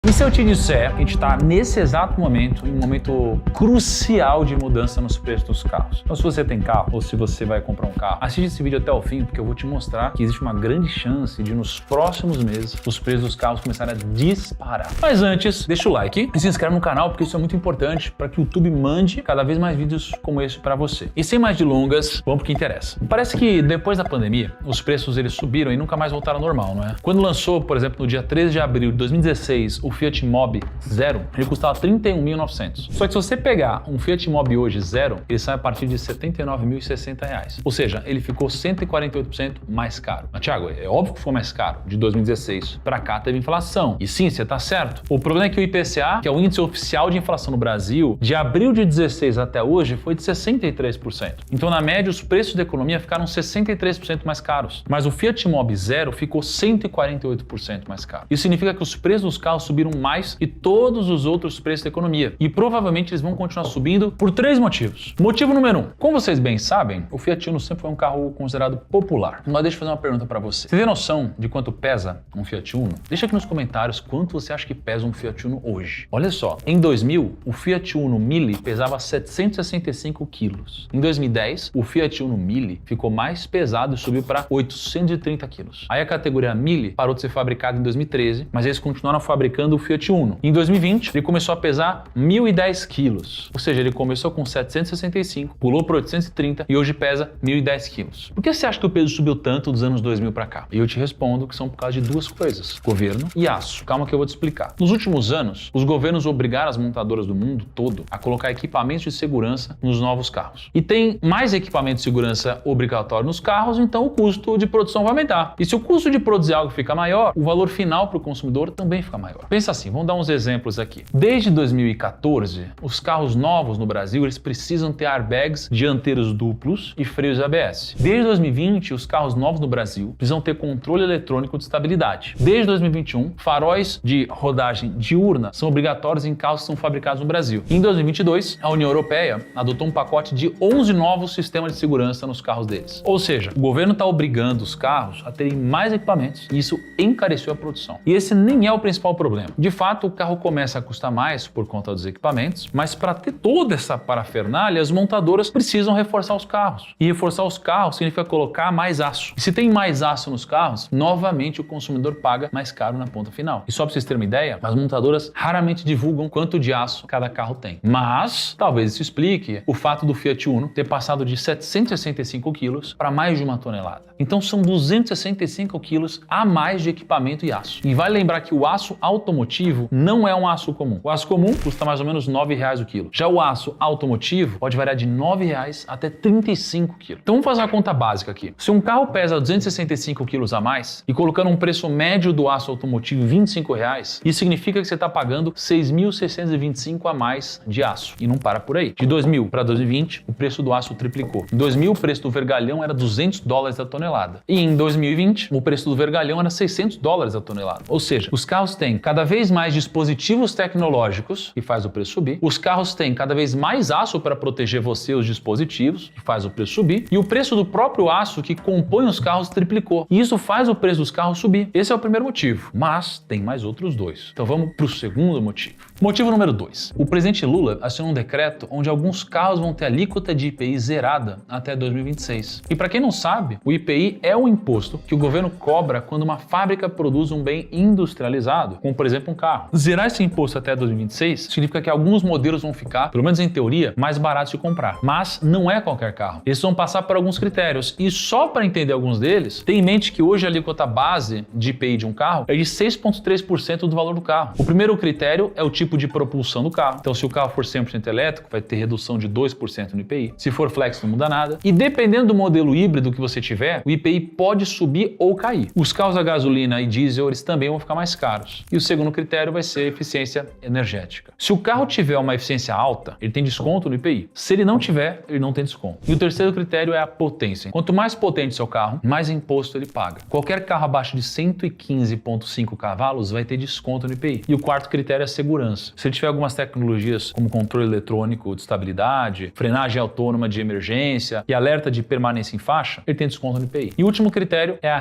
E se eu te disser que a gente está nesse exato momento, em um momento crucial de mudança nos preços dos carros? Então, se você tem carro ou se você vai comprar um carro, assiste esse vídeo até o fim, porque eu vou te mostrar que existe uma grande chance de nos próximos meses os preços dos carros começarem a disparar. Mas antes, deixa o like e se inscreve no canal, porque isso é muito importante para que o YouTube mande cada vez mais vídeos como esse para você. E sem mais delongas, vamos pro que interessa. Parece que depois da pandemia, os preços eles subiram e nunca mais voltaram ao normal, não é? Quando lançou, por exemplo, no dia 13 de abril de 2016, o Fiat Mobi Zero, ele custava 31.900. Só que se você pegar um Fiat Mobi hoje Zero, ele sai a partir de R$ 79.060. Ou seja, ele ficou 148% mais caro. Mas, Thiago, é óbvio que foi mais caro. De 2016 para cá teve inflação. E sim, você tá certo. O problema é que o IPCA, que é o índice oficial de inflação no Brasil, de abril de 16 até hoje foi de 63%. Então, na média, os preços da economia ficaram 63% mais caros. Mas o Fiat Mobi Zero ficou 148% mais caro. Isso significa que os preços dos carros subiram mais que todos os outros preços da economia. E provavelmente eles vão continuar subindo por 3 motivos. Motivo número 1. Como vocês bem sabem, o Fiat Uno sempre foi um carro considerado popular. Mas deixa eu fazer uma pergunta para você. Você tem noção de quanto pesa um Fiat Uno? Deixa aqui nos comentários quanto você acha que pesa um Fiat Uno hoje. Olha só, em 2000, o Fiat Uno Mille pesava 765 quilos. Em 2010, o Fiat Uno Mille ficou mais pesado e subiu para 830 quilos. Aí a categoria Mille parou de ser fabricada em 2013, mas eles continuaram fabricando o Fiat Uno. Em 2020, ele começou a pesar 1.010 quilos. Ou seja, ele começou com 765, pulou para 830 e hoje pesa 1.010 quilos. Por que você acha que o peso subiu tanto dos anos 2000 para cá? E eu te respondo que são por causa de duas coisas: governo e aço. Calma que eu vou te explicar. Nos últimos anos, os governos obrigaram as montadoras do mundo todo a colocar equipamentos de segurança nos novos carros. E tem mais equipamento de segurança obrigatório nos carros, então o custo de produção vai aumentar. E se o custo de produzir algo fica maior, o valor final para o consumidor também fica maior. Pensa assim, vamos dar uns exemplos aqui. Desde 2014, os carros novos no Brasil, eles precisam ter airbags dianteiros duplos e freios ABS. Desde 2020, os carros novos no Brasil precisam ter controle eletrônico de estabilidade. Desde 2021, faróis de rodagem diurna são obrigatórios em carros que são fabricados no Brasil. Em 2022, a União Europeia adotou um pacote de 11 novos sistemas de segurança nos carros deles. Ou seja, o governo está obrigando os carros a terem mais equipamentos e isso encareceu a produção. E esse nem é o principal problema. De fato, o carro começa a custar mais por conta dos equipamentos, mas para ter toda essa parafernália, as montadoras precisam reforçar os carros. E reforçar os carros significa colocar mais aço. E se tem mais aço nos carros, novamente o consumidor paga mais caro na ponta final. E só para vocês terem uma ideia, as montadoras raramente divulgam quanto de aço cada carro tem. Mas talvez isso explique o fato do Fiat Uno ter passado de 765 quilos para mais de 1 tonelada. Então são 265 quilos a mais de equipamento e aço. E vale lembrar que o aço automotivo não é um aço comum. O aço comum custa mais ou menos R$ 9,00 o quilo. Já o aço automotivo pode variar de R$ 9,00 até 35 quilos. Então vamos fazer uma conta básica aqui. Se um carro pesa 265 quilos a mais e colocando um preço médio do aço automotivo R$ 25,00, isso significa que você está pagando 6.625 a mais de aço. E não para por aí. De 2000 para 2020, o preço do aço triplicou. Em 2000, o preço do vergalhão era $200 a tonelada. E em 2020, o preço do vergalhão era $600 a tonelada. Ou seja, os carros têm cada vez mais dispositivos tecnológicos, que faz o preço subir. Os carros têm cada vez mais aço para proteger você, os dispositivos, que faz o preço subir. E o preço do próprio aço que compõe os carros triplicou. E isso faz o preço dos carros subir. Esse é o primeiro motivo. Mas tem mais outros dois. Então vamos para o segundo motivo. Motivo número 2. O presidente Lula assinou um decreto onde alguns carros vão ter alíquota de IPI zerada até 2026. E para quem não sabe, o IPI é um imposto que o governo cobra quando uma fábrica produz um bem industrializado, como por exemplo um carro. Zerar esse imposto até 2026 significa que alguns modelos vão ficar, pelo menos em teoria, mais baratos de comprar. Mas não é qualquer carro. Eles vão passar por alguns critérios. E só para entender alguns deles, tenha em mente que hoje a alíquota base de IPI de um carro é de 6,3% do valor do carro. O primeiro critério é o tipo de propulsão do carro. Então, se o carro for 100% elétrico, vai ter redução de 2% no IPI. Se for flex, não muda nada. E dependendo do modelo híbrido que você tiver, o IPI pode subir ou cair. Os carros a gasolina e diesel, eles também vão ficar mais caros. E o segundo critério vai ser eficiência energética. Se o carro tiver uma eficiência alta, ele tem desconto no IPI. Se ele não tiver, ele não tem desconto. E o terceiro critério é a potência. Quanto mais potente seu carro, mais imposto ele paga. Qualquer carro abaixo de 115,5 cavalos vai ter desconto no IPI. E o quarto critério é a segurança. Se ele tiver algumas tecnologias como controle eletrônico de estabilidade, frenagem autônoma de emergência e alerta de permanência em faixa, ele tem desconto no IPI. E o último critério é a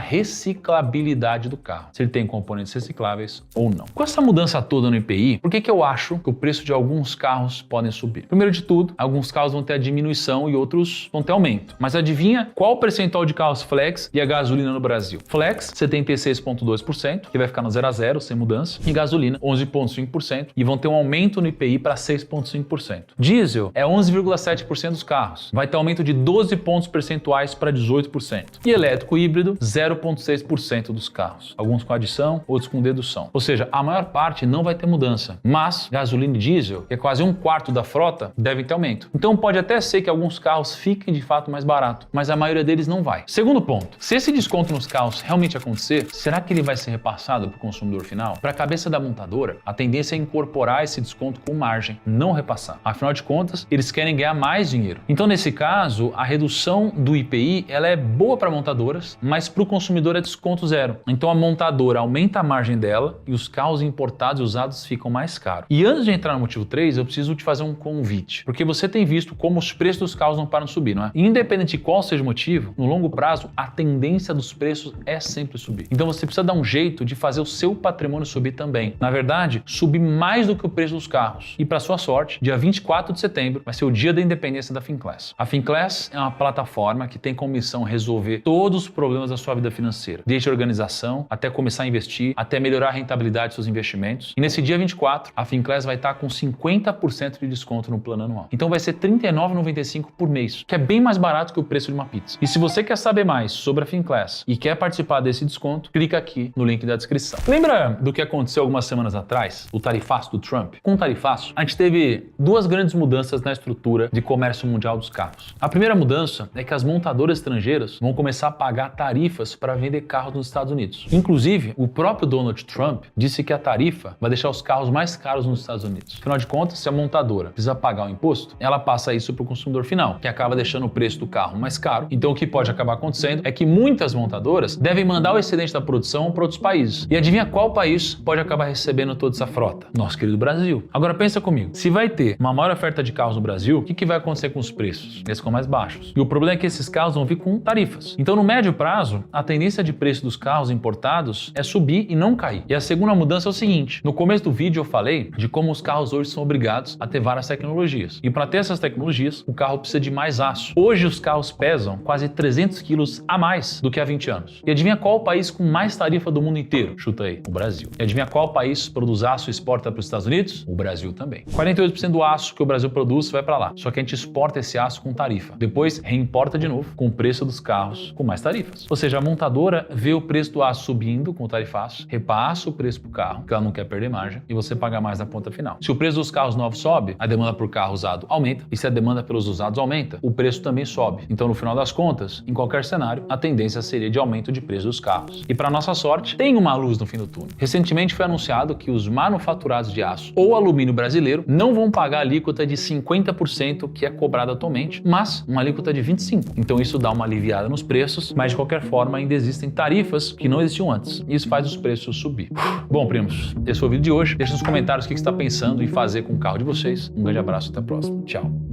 reciclabilidade do carro. Se ele tem componentes recicláveis ou não. Com essa mudança toda no IPI, por que eu acho que o preço de alguns carros podem subir? Primeiro de tudo, alguns carros vão ter a diminuição e outros vão ter aumento. Mas adivinha qual o percentual de carros flex e a gasolina no Brasil? Flex, 76,2%, que vai ficar no 0 a 0, sem mudança, e gasolina, 11,5%, e vão ter um aumento no IPI para 6,5%. Diesel é 11,7% dos carros, vai ter aumento de 12 pontos percentuais para 18%. E elétrico híbrido, 0,6% dos carros, alguns com adição, outros com dedução. Ou seja, a maior parte não vai ter mudança, mas gasolina e diesel, que é quase 1/4 da frota, devem ter aumento. Então pode até ser que alguns carros fiquem de fato mais baratos, mas a maioria deles não vai. Segundo ponto, se esse desconto nos carros realmente acontecer, será que ele vai ser repassado para o consumidor final? Para a cabeça da montadora, a tendência é incorporar esse desconto com margem, não repassar. Afinal de contas, eles querem ganhar mais dinheiro. Então nesse caso, a redução do IPI ela é boa para montadoras, mas para o consumidor é desconto zero. Então a montadora aumenta a margem dela e os carros importados e usados ficam mais caros. E antes de entrar no motivo 3, eu preciso te fazer um convite, porque você tem visto como os preços dos carros não param de subir, não é? E independente de qual seja o motivo, no longo prazo, a tendência dos preços é sempre subir. Então você precisa dar um jeito de fazer o seu patrimônio subir também. Na verdade, subir mais do que o preço dos carros. E para sua sorte, dia 24 de setembro vai ser o dia da independência da Finclass. A Finclass é uma plataforma que tem como missão resolver todos os problemas da sua vida financeira, desde a organização, até começar a investir, até melhorar a rentabilidade dos seus investimentos. E nesse dia 24, a Finclass vai estar com 50% de desconto no plano anual. Então vai ser R$ 39,95 por mês, que é bem mais barato que o preço de uma pizza. E se você quer saber mais sobre a Finclass e quer participar desse desconto, clica aqui no link da descrição. Lembra do que aconteceu algumas semanas atrás? O tarifaço do Trump? Com o tarifaço, a gente teve duas grandes mudanças na estrutura de comércio mundial dos carros. A primeira mudança é que as montadoras estrangeiras vão começar a pagar tarifas para vender carros nos Estados Unidos. Inclusive, o próprio Donald Trump disse que a tarifa vai deixar os carros mais caros nos Estados Unidos. Afinal de contas, se a montadora precisa pagar o imposto, ela passa isso para o consumidor final, que acaba deixando o preço do carro mais caro. Então o que pode acabar acontecendo é que muitas montadoras devem mandar o excedente da produção para outros países. E adivinha qual país pode acabar recebendo toda essa frota? Nosso querido Brasil. Agora pensa comigo, se vai ter uma maior oferta de carros no Brasil, o que vai acontecer com os preços? Eles ficam mais baixos. E o problema é que esses carros vão vir com tarifas. Então no médio prazo, a tendência de preço dos carros importados é subir e não cair. E a segunda mudança é o seguinte, no começo do vídeo eu falei de como os carros hoje são obrigados a ter várias tecnologias. E para ter essas tecnologias, o carro precisa de mais aço. Hoje os carros pesam quase 300 quilos a mais do que há 20 anos. E adivinha qual o país com mais tarifa do mundo inteiro? Chuta aí, o Brasil. E adivinha qual país produz aço e exporta para os Estados Unidos? O Brasil também. 48% do aço que o Brasil produz vai para lá. Só que a gente exporta esse aço com tarifa. Depois reimporta de novo com o preço dos carros com mais tarifas. Ou seja, a montadora vê o preço do aço subindo com o tarifaço, repassa o preço para o carro, porque ela não quer perder margem, e você paga mais na ponta final. Se o preço dos carros novos sobe, a demanda por carro usado aumenta, e se a demanda pelos usados aumenta, o preço também sobe. Então, no final das contas, em qualquer cenário, a tendência seria de aumento de preço dos carros. E para nossa sorte, tem uma luz no fim do túnel. Recentemente foi anunciado que os manufaturados de aço ou alumínio brasileiro não vão pagar a alíquota de 50% que é cobrada atualmente, mas uma alíquota de 25%. Então isso dá uma aliviada nos preços, mas de qualquer forma ainda existem tarifas que não existiam antes. E isso faz os preços subir. Bom, primos, esse foi o vídeo de hoje. Deixa nos comentários o que você está pensando em fazer com o carro de vocês. Um grande abraço, até a próxima. Tchau.